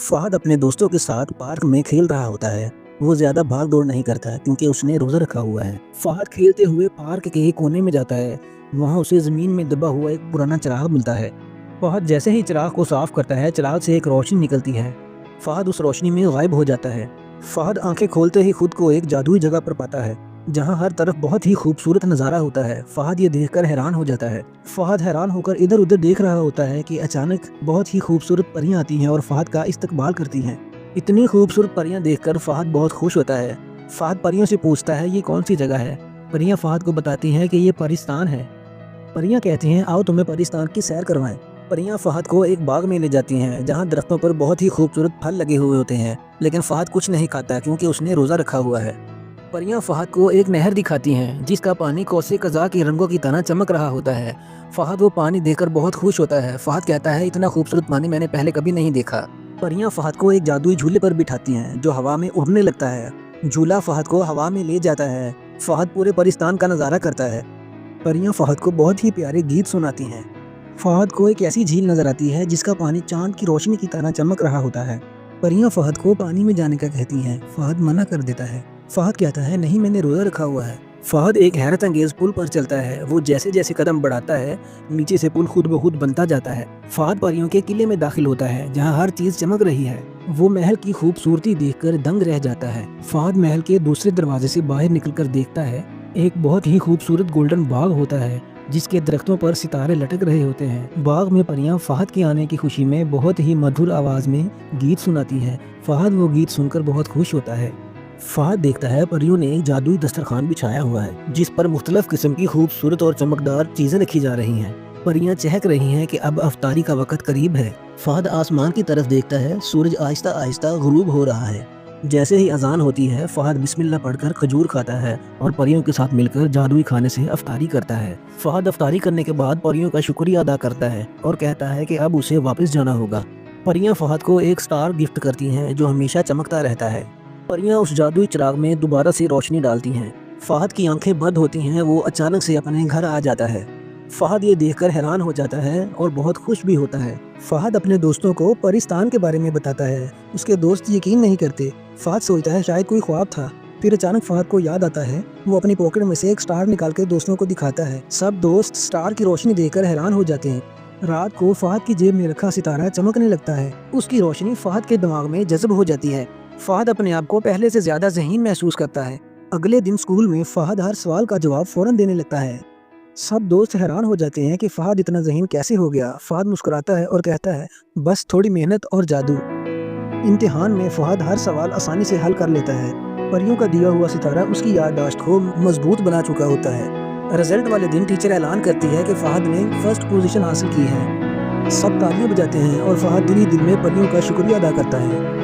फहद अपने दोस्तों के साथ पार्क में खेल रहा होता है। वो ज्यादा भाग दौड़ नहीं करता क्योंकि उसने रोजा रखा हुआ है। फहद खेलते हुए पार्क के एक कोने में जाता है। वहाँ उसे जमीन में दबा हुआ एक पुराना चिराग मिलता है। फहद जैसे ही चिराग को साफ करता है, चिराग से एक रोशनी निकलती है। फहद उस रोशनी में गायब हो जाता है। फहद आंखें खोलते ही खुद को एक जादुई जगह पर पाता है जहाँ हर तरफ बहुत ही खूबसूरत नज़ारा होता है। फहद ये देखकर हैरान हो जाता है। फहद हैरान होकर इधर उधर देख रहा होता है कि अचानक बहुत ही खूबसूरत परियां आती हैं और फहद का इस्तकबाल करती हैं। इतनी खूबसूरत परियां देखकर फहद बहुत खुश होता है। फहद परियों से पूछता है ये कौन सी जगह है। परियां फहद को बताती हैं कि ये परिस्तान है। परियां कहती हैं आओ तुम्हें परिस्तान की सैर करवाएं। परियां फहद को एक बाग में ले जाती हैं जहाँ दरख्तों पर बहुत ही खूबसूरत फल लगे हुए होते हैं, लेकिन फहद कुछ नहीं खाता क्योंकि उसने रोज़ा रखा हुआ है। परियां फहद को एक नहर दिखाती हैं जिसका पानी कौसे कज़ा के रंगों की तरह चमक रहा होता है। फहद वो पानी देखकर बहुत खुश होता है। फहद कहता है इतना खूबसूरत पानी मैंने पहले कभी नहीं देखा। परियां फहद को एक जादुई झूले पर बिठाती हैं जो हवा में उड़ने लगता है। झूला फहद को हवा में ले जाता है। फहद पूरे परिस्तान का नज़ारा करता है। परियां फहद को बहुत ही प्यारे गीत सुनाती हैं। फहद को एक ऐसी झील नजर आती है जिसका पानी चांद की रोशनी की तरह चमक रहा होता है। परियां फहद को पानी में जाने का कहती हैं। फहद मना कर देता है। फहद कहता है नहीं, मैंने रोज़ा रखा हुआ है। फहद एक हैरत अंगेज पुल पर चलता है। वो जैसे जैसे कदम बढ़ाता है नीचे से पुल खुद ब खुद बनता जाता है। फहद परियों के किले में दाखिल होता है जहाँ हर चीज़ चमक रही है। वो महल की खूबसूरती देखकर दंग रह जाता है। फहद महल के दूसरे दरवाजे से बाहर निकलकर देखता है एक बहुत ही खूबसूरत गोल्डन बाग होता है जिसके दरख्तों पर सितारे लटक रहे होते हैं। बाग में परियां फहद के आने की खुशी में बहुत ही मधुर आवाज़ में गीत सुनाती हैं। फहद वो गीत सुनकर बहुत खुश होता है। फहद देखता है परियों ने एक जादुई दस्तरखान बिछाया हुआ है जिस पर मुख्तलिफ किस्म की खूबसूरत और चमकदार चीज़ें रखी जा रही हैं। परियां चहक रही हैं कि अब अफ्तारी का वक़्त करीब है। फहद आसमान की तरफ देखता है। सूरज आहिस्ता आहिस्ता गुरूब हो रहा है। जैसे ही अजान होती है फहद बिस्मिल्लाह पढ़कर खजूर खाता है और परियों के साथ मिलकर जादुई खाने से अफ्तारी करता है। फहद अफ्तारी करने के बाद परियों का शुक्रिया अदा करता है और कहता है कि अब उसे वापस जाना होगा। परियां फहद को एक स्टार गिफ्ट करती हैं जो हमेशा चमकता रहता है। परियां उस जादुई चिराग में दोबारा से रोशनी डालती हैं। फहद की आंखें बंद होती हैं। वो अचानक से अपने घर आ जाता है। फहद ये देखकर हैरान हो जाता है और बहुत खुश भी होता है। फहद अपने दोस्तों को परिस्तान के बारे में बताता है। उसके दोस्त यकीन नहीं करते। फहद सोचता है शायद कोई ख्वाब था। फिर अचानक फहद को याद आता है। वो अपनी पॉकेट में से एक स्टार निकाल कर दोस्तों को दिखाता है। सब दोस्त स्टार की रोशनी देखकर हैरान हो जाते हैं। रात को फहद की जेब में रखा सितारा चमकने लगता है। उसकी रोशनी फहद के दिमाग में जज्ब हो जाती है। फहद अपने आप को पहले से ज्यादा ज़हीन महसूस करता है। अगले दिन स्कूल में फहद हर सवाल का जवाब फौरन देने लगता है। सब दोस्त हैरान हो जाते हैं कि फहद इतना ज़हीन कैसे हो गया। फहद मुस्कुराता है और कहता है बस थोड़ी मेहनत और जादू। इम्तिहान में फहद हर सवाल आसानी से हल कर लेता है। परियों का दिया हुआ सितारा उसकी याददाश्त को मजबूत बना चुका होता है। रिजल्ट वाले दिन टीचर ऐलान करती है कि फहद ने फर्स्ट पोजीशन हासिल की है। सब तालियां बजाते हैं और फहद दिल ही दिल में परियों का शुक्रिया अदा करता है।